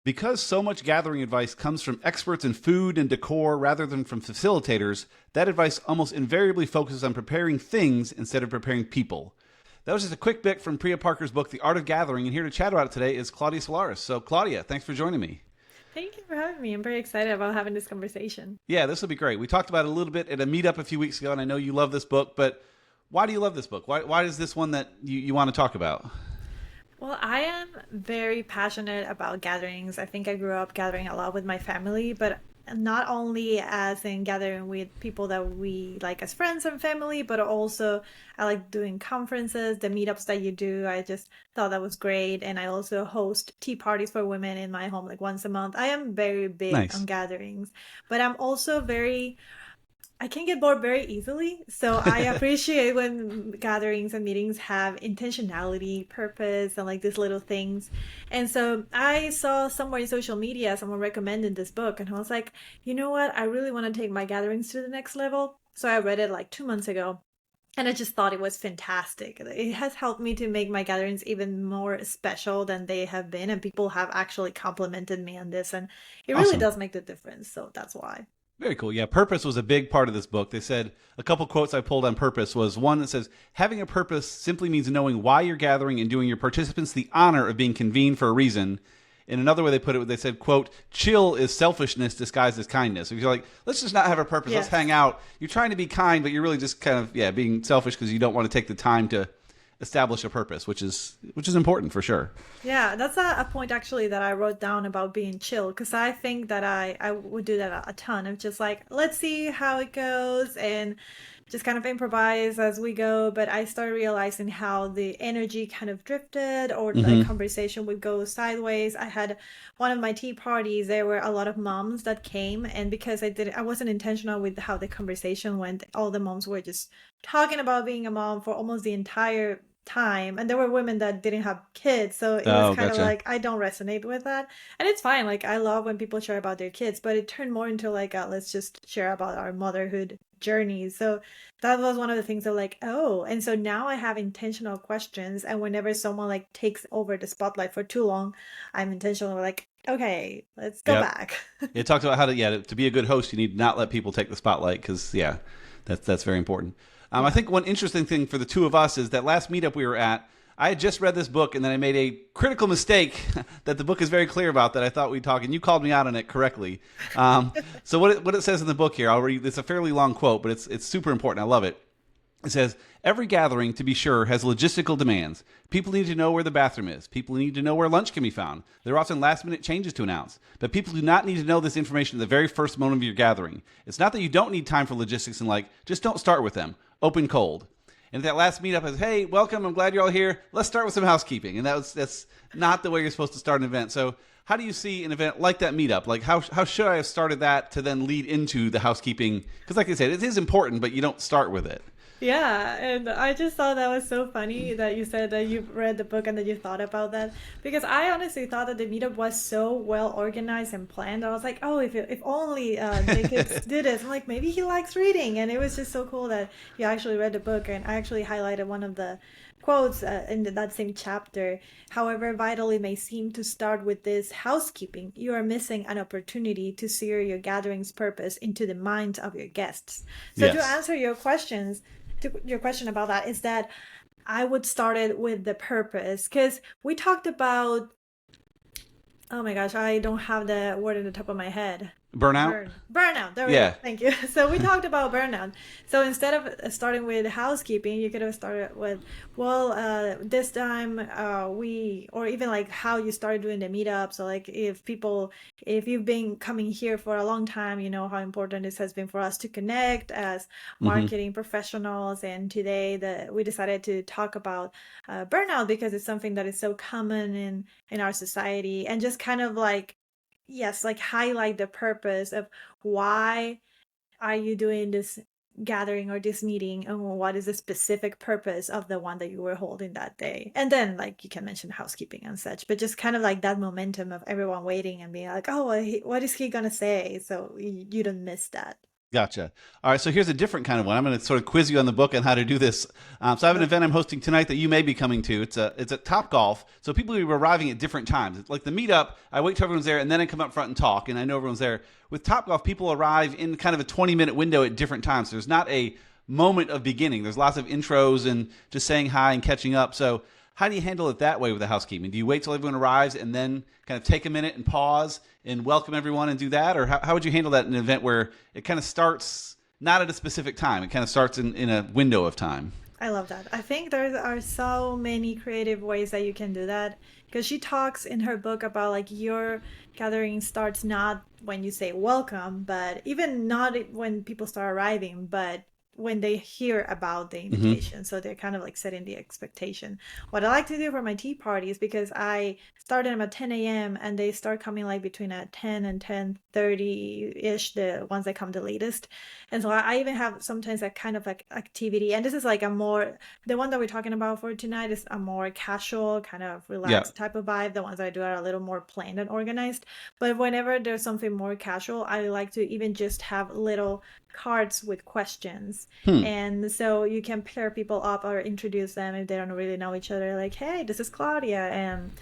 Because so much gathering advice comes from experts in food and decor rather than from facilitators, that advice almost invariably focuses on preparing things instead of preparing people. That was just a quick bit from Priya Parker's book, The Art of Gathering, and here to chat about it today is Claudia Solares. So, Claudia, thanks for joining me. Thank you for having me. I'm very excited about having this conversation. Yeah, this will be great. We talked about it a little bit at a meetup a few weeks ago, and I know you love this book, but why do you love this book? Why is this one that you want to talk about? Well, I am very passionate about gatherings. I think I grew up gathering a lot with my family, but not only as in gathering with people that we like as friends and family, but also I like doing conferences, the meetups that you do. I just thought that was great. And I also host tea parties for women in my home like once a month. I am very big on Nice. gatherings, but I'm also I can get bored very easily. So I appreciate when gatherings and meetings have intentionality, purpose, and like these little things. And so I saw somewhere in social media someone recommended this book, and I was like, you know what? I really want to take my gatherings to the next level. So I read it like 2 months ago. And I just thought it was fantastic. It has helped me to make my gatherings even more special than they have been. And people have actually complimented me on this. And it really Awesome. does make the difference. So that's why. Very cool. Yeah, purpose was a big part of this book. They said a couple quotes I pulled on purpose was one that says, having a purpose simply means knowing why you're gathering and doing your participants the honor of being convened for a reason. In another way they put it, they said, quote, chill is selfishness disguised as kindness. If you're like, let's just not have a purpose, let's hang Yes. out. You're trying to be kind, but you're really just kind of, yeah, being selfish because you don't want to take the time to establish a purpose, which is important for sure. Yeah, that's a point actually that I wrote down about being chill because I think that I would do that a ton of just like, let's see how it goes and just kind of improvise as we go. But I started realizing how the energy kind of drifted or the Hmm. conversation would go sideways. I had one of my tea parties, there were a lot of moms that came, and because I wasn't intentional with how the conversation went, all the moms were just talking about being a mom for almost the entire time, and there were women that didn't have kids, so it was Oh, kind of gotcha. like I don't resonate with that. And it's fine, like I love when people share about their kids, but it turned more into like let's just share about our motherhood journeys. So that was one of the things of like, oh, and so now I have intentional questions, and whenever someone like takes over the spotlight for too long, I'm intentional like, okay, let's go Yep. back. It talks about how to, yeah, to be a good host, you need to not let people take the spotlight because, yeah, that's very important. I Yeah. think one interesting thing for the two of us is that last meetup we were at, I had just read this book and then I made a critical mistake that the book is very clear about that I thought we'd talk, and you called me out on it correctly. So what it says in the book here, I'll read. It's a fairly long quote, but it's super important. I love it. It says, every gathering, to be sure, has logistical demands. People need to know where the bathroom is. People need to know where lunch can be found. There are often last minute changes to announce. But people do not need to know this information at the very first moment of your gathering. It's not that you don't need time for logistics and like, just don't start with them. Open cold. And that last meetup is, hey, welcome, I'm glad you're all here. Let's start with some housekeeping. And that's not the way you're supposed to start an event. So how do you see an event like that meetup? Like how should I have started that to then lead into the housekeeping? Because like I said, it is important, but you don't start with it. Yeah, and I just thought that was so funny that you said that you've read the book and that you thought about that because I honestly thought that the meetup was so well organized and planned. I was like, oh, if only Jacobs did this. I'm like, maybe he likes reading, and it was just so cool that you actually read the book. And I actually highlighted one of the quotes in that same chapter. However vital it may seem to start with this housekeeping, you are missing an opportunity to sear your gathering's purpose into the minds of your guests. So to Yes. answer your questions to your question about that is that I would start it with the purpose because we talked about, oh my gosh, I don't have the word in the top of my head. Burnout? Burnout. There we go. Yeah. Thank you. So we talked about burnout. So instead of starting with housekeeping, you could have started with, well, this time or even like how you started doing the meetup. So like if you've been coming here for a long time, you know how important this has been for us to connect as Hmm. marketing professionals. And today we decided to talk about burnout because it's something that is so common in our society, and just kind of like, yes, like highlight the purpose of why are you doing this gathering or this meeting, and what is the specific purpose of the one that you were holding that day. And then like you can mention housekeeping and such, but just kind of like that momentum of everyone waiting and being like, oh, what is he gonna say, so you don't miss that. Gotcha. All right, so here's a different kind of one. I'm going to sort of quiz you on the book on how to do this. So I have an Okay. event I'm hosting tonight that you may be coming to. It's at Top Golf. So people are arriving at different times. It's like the meetup. I wait till everyone's there, and then I come up front and talk, and I know everyone's there. With Top Golf, people arrive in kind of a 20-minute window at different times. So there's not a moment of beginning. There's lots of intros and just saying hi and catching up. So how do you handle it that way with the housekeeping? Do you wait till everyone arrives and then kind of take a minute and pause and welcome everyone and do that? Or how would you handle that in an event where it kind of starts not at a specific time? It kind of starts in a window of time. I love that. I think there are so many creative ways that you can do that because she talks in her book about like your gathering starts not when you say welcome, but even not when people start arriving, but when they hear about the Mm-hmm. invitation. So they're kind of like setting the expectation. What I like to do for my tea parties because I started them at 10 a.m. and they start coming like between at 10 and 10:30-ish, the ones that come the latest. And so I even have sometimes that kind of like activity. And this is like a more, the one that we're talking about for tonight is a more casual, kind of Yeah. relaxed type of vibe. The ones that I do are a little more planned and organized. But whenever there's something more casual, I like to even just have little cards with questions. Hmm. And so you can pair people up or introduce them if they don't really know each other. Like, hey, this is Claudia. And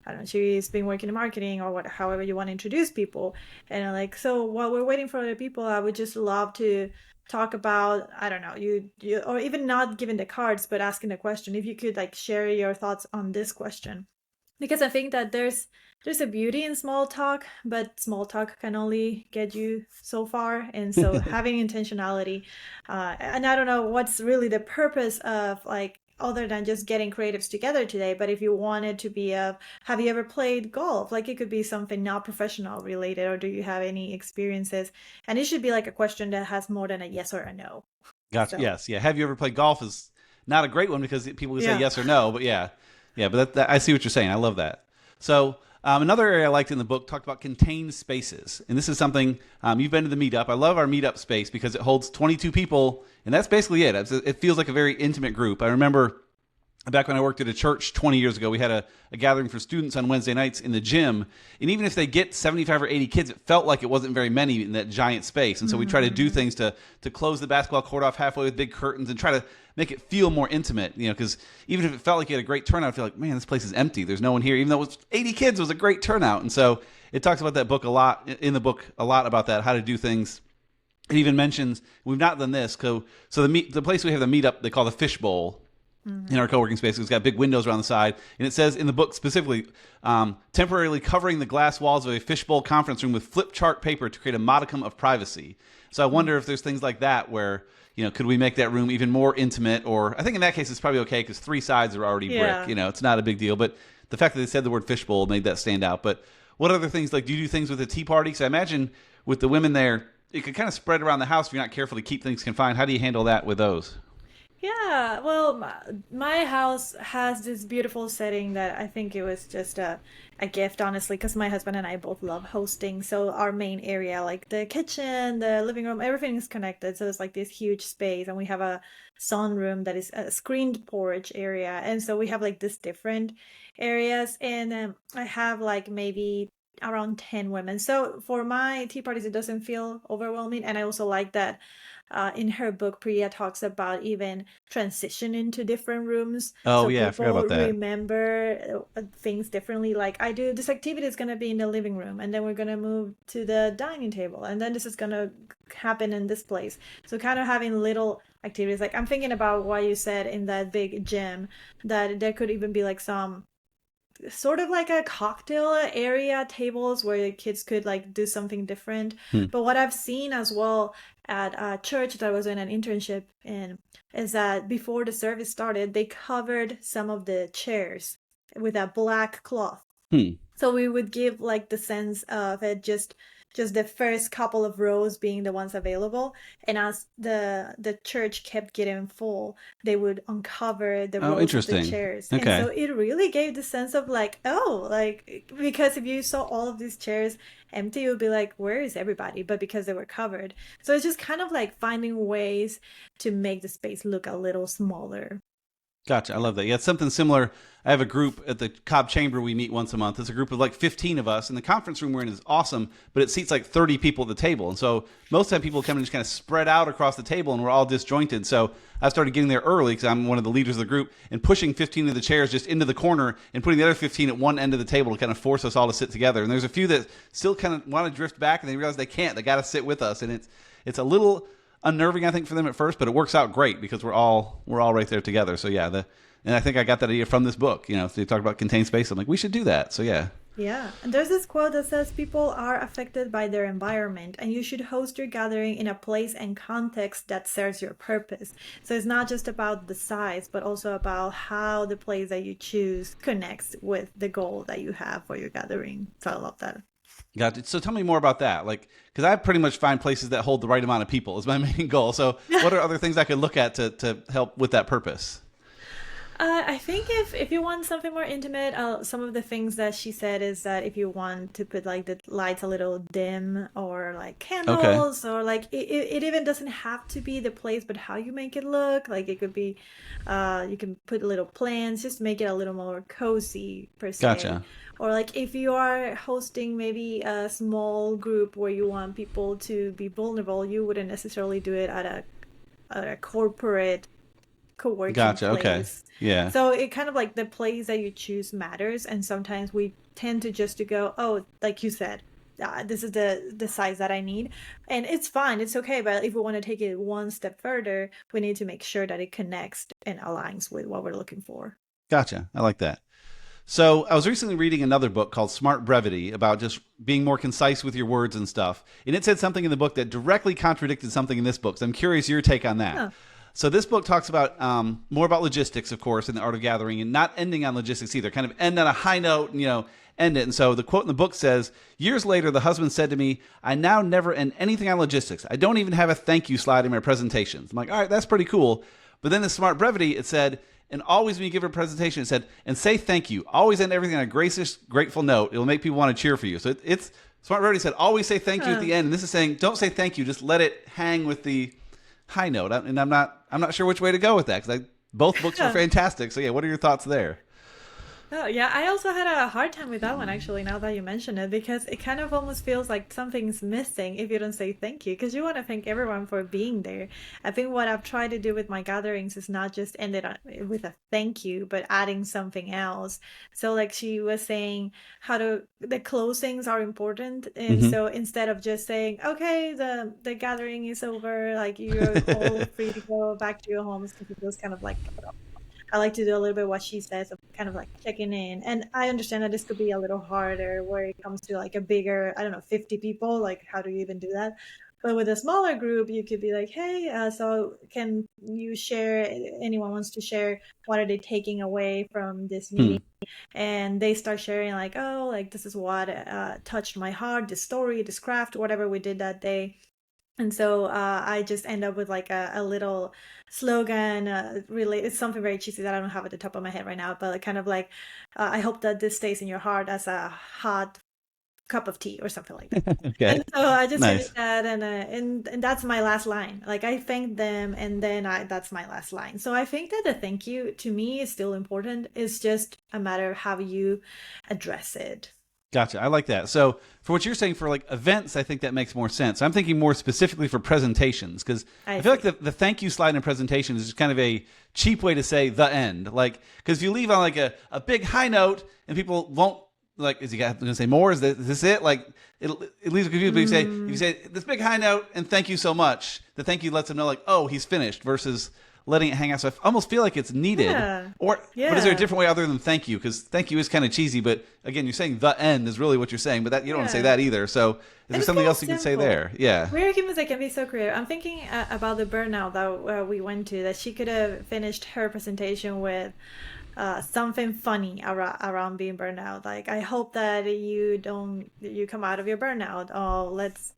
I don't know, she's been working in marketing or what, however you want to introduce people. And I'm like, so while we're waiting for other people, I would just love to talk about, I don't know, you or even not giving the cards, but asking the question. If you could like share your thoughts on this question. Because I think that there's a beauty in small talk, but small talk can only get you so far. And so having intentionality, and I don't know what's really the purpose of like other than just getting creatives together today, but if you wanted to be a, have you ever played golf? Like it could be something not professional related, or do you have any experiences? And it should be like a question that has more than a yes or a no. Gotcha. So Yes. Yeah. Have you ever played golf? Is not a great one because people can say yeah. yes or no, but yeah, yeah. But I see what you're saying. I love that. So another area I liked in the book talked about contained spaces, and this is something you've been to the meetup. I love our meetup space because it holds 22 people, and that's basically it. It feels like a very intimate group. I remember back when I worked at a church 20 years ago, we had a gathering for students on Wednesday nights in the gym. And even if they get 75 or 80 kids, it felt like it wasn't very many in that giant space. And so we try to do Mm-hmm. things to close the basketball court off halfway with big curtains and try to make it feel more intimate, because even if it felt like you had a great turnout, I feel like, man, this place is empty. There's no one here. Even though it was 80 kids, it was a great turnout. And so it talks about that book a lot, in the book, a lot about that, how to do things. It even mentions, we've not done this, so the place we have the meetup, they call the fishbowl in Mm-hmm. our co-working space. It's got big windows around the side, and it says in the book specifically, temporarily covering the glass walls of a fishbowl conference room with flip chart paper to create a modicum of privacy. So I wonder if there's things like that where, could we make that room even more intimate? Or I think in that case it's probably okay because three sides are already brick. Yeah. It's not a big deal. But the fact that they said the word fishbowl made that stand out. But what other things, like, do you do things with a tea party? Because I imagine with the women there, it could kind of spread around the house if you're not careful to keep things confined. How do you handle that with those? Yeah, well, my house has this beautiful setting that I think it was just a gift, honestly, because my husband and I both love hosting. So our main area, like the kitchen, the living room, everything is connected. So it's like this huge space, and we have a sunroom that is a screened porch area, and so we have like this different areas, and I have like maybe around 10 women. So for my tea parties, it doesn't feel overwhelming, and I also like that in her book, Priya talks about even transition into different rooms Oh so yeah, I forgot people about that. remember things differently. Like, I do this activity is going to be in the living room, and then we're going to move to the dining table, and then this is going to happen in this place. So, kind of having little activities. Like, I'm thinking about what you said in that big gym, that there could even be like some sort of like a cocktail area tables where the kids could like do something different. Hmm. But what I've seen as well at a church that I was in an internship in is that before the service started, they covered some of the chairs with a black cloth. Hmm. So we would give like the sense of it just the first couple of rows being the ones available, and as the church kept getting full, they would uncover the Oh, rows of the interesting. chairs. And so Okay. it really gave the sense of like, oh, like, because if you saw all of these chairs empty, you would be like, where is everybody? But because they were covered. So it's just kind of like finding ways to make the space look a little smaller. Gotcha. I love that. Yeah, it's something similar. I have a group at the Cobb Chamber we meet once a month. It's a group of like 15 of us, and the conference room we're in is awesome, but it seats like 30 people at the table. And so most of the time people come and just kind of spread out across the table, and we're all disjointed. So I started getting there early because I'm one of the leaders of the group, and pushing 15 of the chairs just into the corner and putting the other 15 at one end of the table to kind of force us all to sit together. And there's a few that still kind of want to drift back, and they realize they can't. They got to sit with us, and it's a little unnerving, I think, for them at first, but it works out great because we're all right there together. So yeah, and I think I got that idea from this book. You know, so they talk about contained space. I'm like, we should do that. So yeah. Yeah, and there's this quote that says people are affected by their environment, and you should host your gathering in a place and context that serves your purpose. So it's not just about the size, but also about how the place that you choose connects with the goal that you have for your gathering. So I love that. Gotcha. So tell me more about that. Like, because I pretty much find places that hold the right amount of people is my main goal. So what are other things I could look at to help with that purpose? I think if you want something more intimate, some of the things that she said is that if you want to put like the lights a little dim or like Okay. candles or like it even doesn't have to be the place, but how you make it look. Like it could be, you can put little plants, just make it a little more cozy per se. Gotcha. Or like if you are hosting maybe a small group where you want people to be vulnerable, you wouldn't necessarily do it at a corporate co-working Gotcha. Okay. place. Yeah. So it kind of like the place that you choose matters, and sometimes we tend to just to go, oh, like you said, this is the size that I need, and it's fine, it's okay. But if we want to take it one step further, we need to make sure that it connects and aligns with what we're looking for. Gotcha. I like that. So I was recently reading another book called Smart Brevity about just being more concise with your words and stuff. And it said something in the book that directly contradicted something in this book. So I'm curious your take on that. Huh. So this book talks about more about logistics, of course, in the art of gathering, and not ending on logistics either. Kind of end on a high note, and, end it. And so the quote in the book says, "Years later, the husband said to me, 'I now never end anything on logistics. I don't even have a thank you slide in my presentations.'" I'm like, all right, that's pretty cool. But then the Smart Brevity, it said, "And always when you give a presentation," it said, "and say thank you. Always end everything on a gracious, grateful note. It will make people want to cheer for you." So it's Smart Brevity said, always say thank you at Huh. the end. And this is saying, don't say thank you. Just let it hang with the high note. And I'm not sure which way to go with that because both books were fantastic. So yeah, what are your thoughts there? Oh, yeah, I also had a hard time with that one actually, now that you mention it, because it kind of almost feels like something's missing if you don't say thank you, because you want to thank everyone for being there. I think what I've tried to do with my gatherings is not just end it with a thank you, but adding something else. So, like she was saying, the closings are important. And Hmm. so instead of just saying, okay, the gathering is over, like you're all free to go back to your homes, because it feels kind of like I like to do a little bit what she says of kind of like checking in. And I understand that this could be a little harder where it comes to like a bigger, I don't know, 50 people. Like, how do you even do that? But with a smaller group, you could be like, hey, so can you share, anyone wants to share, what are they taking away from this Hmm. meeting? And they start sharing, like, oh, like this is what touched my heart, this story, this craft, whatever we did that day. And so I just end up with like a little slogan related. It's something very cheesy that I don't have at the top of my head right now, but kind of like, I hope that this stays in your heart as a hot cup of tea or something like that. Okay. And so I just Nice. finished that, and that's my last line. Like I thanked them, and then that's my last line. So I think that the thank you to me is still important. It's just a matter of how you address it. Gotcha. I like that. So for what you're saying for like events, I think that makes more sense. I'm thinking more specifically for presentations because I I feel like see. the thank you slide in presentation is just kind of a cheap way to say the end. Like, because if you leave on like a big high note and people won't like, is he going to say more? Is this it? Like, it leaves a confused. But if you Mm, say this big high note and thank you so much, the thank you lets them know like, oh, he's finished versus letting it hang out. So I almost feel like it's needed. yeah. But is there a Yeah. different way other than thank you? Because thank you is kind of cheesy, but again, you're saying the end is really what you're saying, but that you don't want to say Yeah. that either. So is there And it's something kind of else you can say simple. there? Yeah. Rare humans that can be so creative. I'm thinking about the burnout that we went to, that she could have finished her presentation with something funny around being burnout. Like, I hope that you come out of your burnout. Oh, let's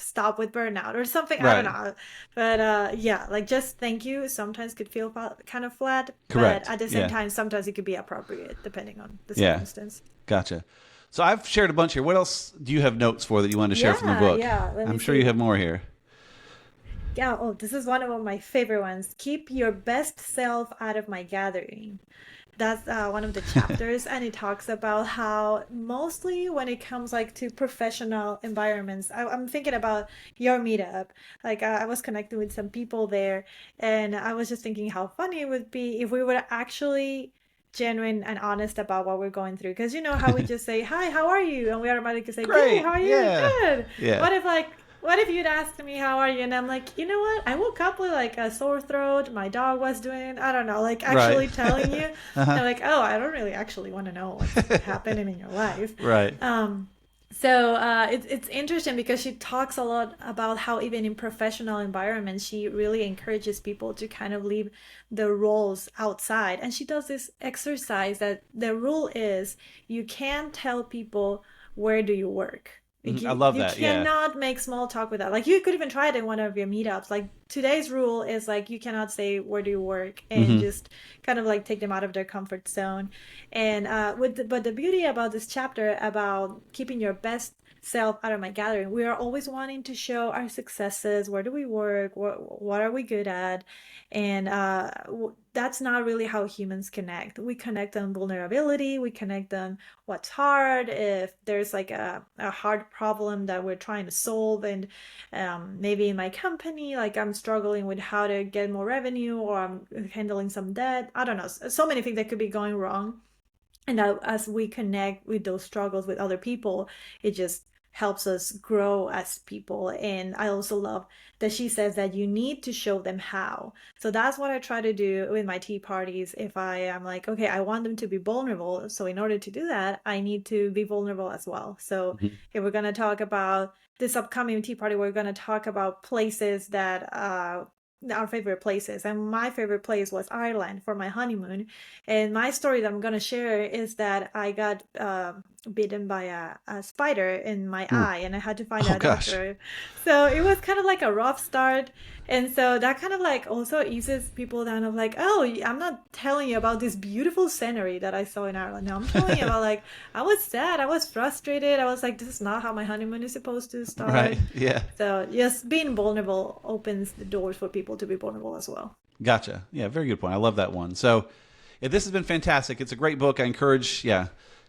stop with burnout or something. I don't Right. know. But yeah, like just thank you sometimes could feel kind of flat, but Correct. at the same Yeah. time, sometimes it could be appropriate depending on the Yeah. circumstance. Gotcha. So I've shared a bunch here. What else do you have notes for that you wanted to share from the Yeah, book? yeah. Let me I'm sure you see. have more here. Yeah, oh, this is one of my favorite ones. Keep your best self out of my gathering. That's one of the chapters, and it talks about how mostly when it comes like to professional environments, I'm thinking about your meetup. Like I was connecting with some people there, and I was just thinking how funny it would be if we were actually genuine and honest about what we're going through. Because you know how we just say, "Hi, how are you?" and we automatically say, "Good, how Great. are you?" Yeah. Good. Yeah. What if like what if you'd asked me how are you and I'm like, you know what? I woke up with like a sore throat. My dog was doing, I don't know, like Right. actually telling you. Uh-huh. And like, oh, I don't really actually want to know what's happening in your life. Right. It's interesting because she talks a lot about how even in professional environments, she really encourages people to kind of leave the roles outside. And she does this exercise that the rule is you can't tell people where do you work. Like Mhm. I love you that. Yeah. cannot make small talk with that. Like you could even try it in one of your meetups. Like today's rule is like you cannot say where do you work and Hmm. just kind of like take them out of their comfort zone. And but the beauty about this chapter about keeping your best self out of my gathering, we are always wanting to show our successes. Where do we work? What are we good at? And that's not really how humans connect. We connect on vulnerability. We connect on what's hard. If there's like a hard problem that we're trying to solve, and maybe in my company, like I'm struggling with how to get more revenue, or I'm handling some debt. I don't know. So many things that could be going wrong. And as we connect with those struggles with other people, it just helps us grow as people. And I also love that she says that you need to show them how. So that's what I try to do with my tea parties. If I am like, okay, I want them to be vulnerable, so in order to do that, I need to be vulnerable as well. So Hmm. if we're going to talk about this upcoming tea party, we're going to talk about places that our favorite places. And my favorite place was Ireland for my honeymoon. And my story that I'm going to share is that I got bitten by a spider in my Ooh. eye and I had to find Oh a gosh. doctor. So it was kind of like a rough start. And so that kind of like also eases people down of like, oh, I'm not telling you about this beautiful scenery that I saw in Ireland. No, I'm telling you about like, I was sad. I was frustrated. I was like, this is not how my honeymoon is supposed to Right. start. Yeah. So just being vulnerable opens the doors for people to be vulnerable as well. Gotcha. Yeah. Very good point. I love that one. So, yeah, this has been fantastic. It's a great book. I encourage, yeah,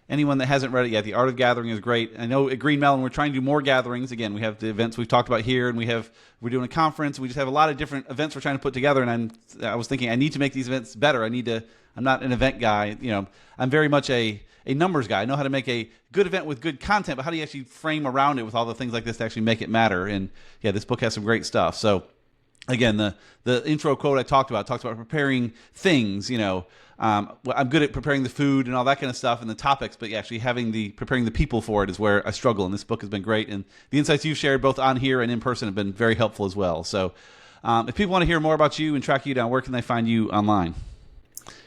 anyone that hasn't read it yet. The Art of Gathering is great. I know at Green Melon we're trying to do more gatherings. Again, we have the events we've talked about here, and we're doing a conference. We just have a lot of different events we're trying to put together. And I was thinking I need to make these events better. I need to. I'm not an event guy. You know, I'm very much a numbers guy. I know how to make a good event with good content, but how do you actually frame around it with all the things like this to actually make it matter? And yeah, this book has some great stuff. So again, the intro quote I talked about talks about preparing things. You know, I'm good at preparing the food and all that kind of stuff and the topics, but actually having the preparing the people for it is where I struggle. And this book has been great, and the insights you've shared both on here and in person have been very helpful as well. So, if people want to hear more about you and track you down, where can they find you online?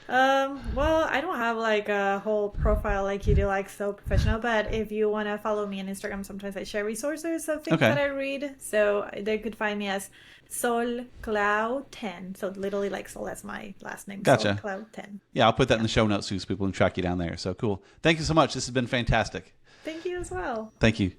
Well, I don't have like a whole profile like you do, like so professional, but if you want to follow me on Instagram, sometimes I share resources of things Okay, that I read. So they could find me as Sol Cloud 10. So literally like Sol, that's my last name, Sol gotcha. Cloud 10. Yeah, I'll put that in Yeah. the show notes too, so people can track you down there. So cool. Thank you so much. This has been fantastic. Thank you as well. Thank you.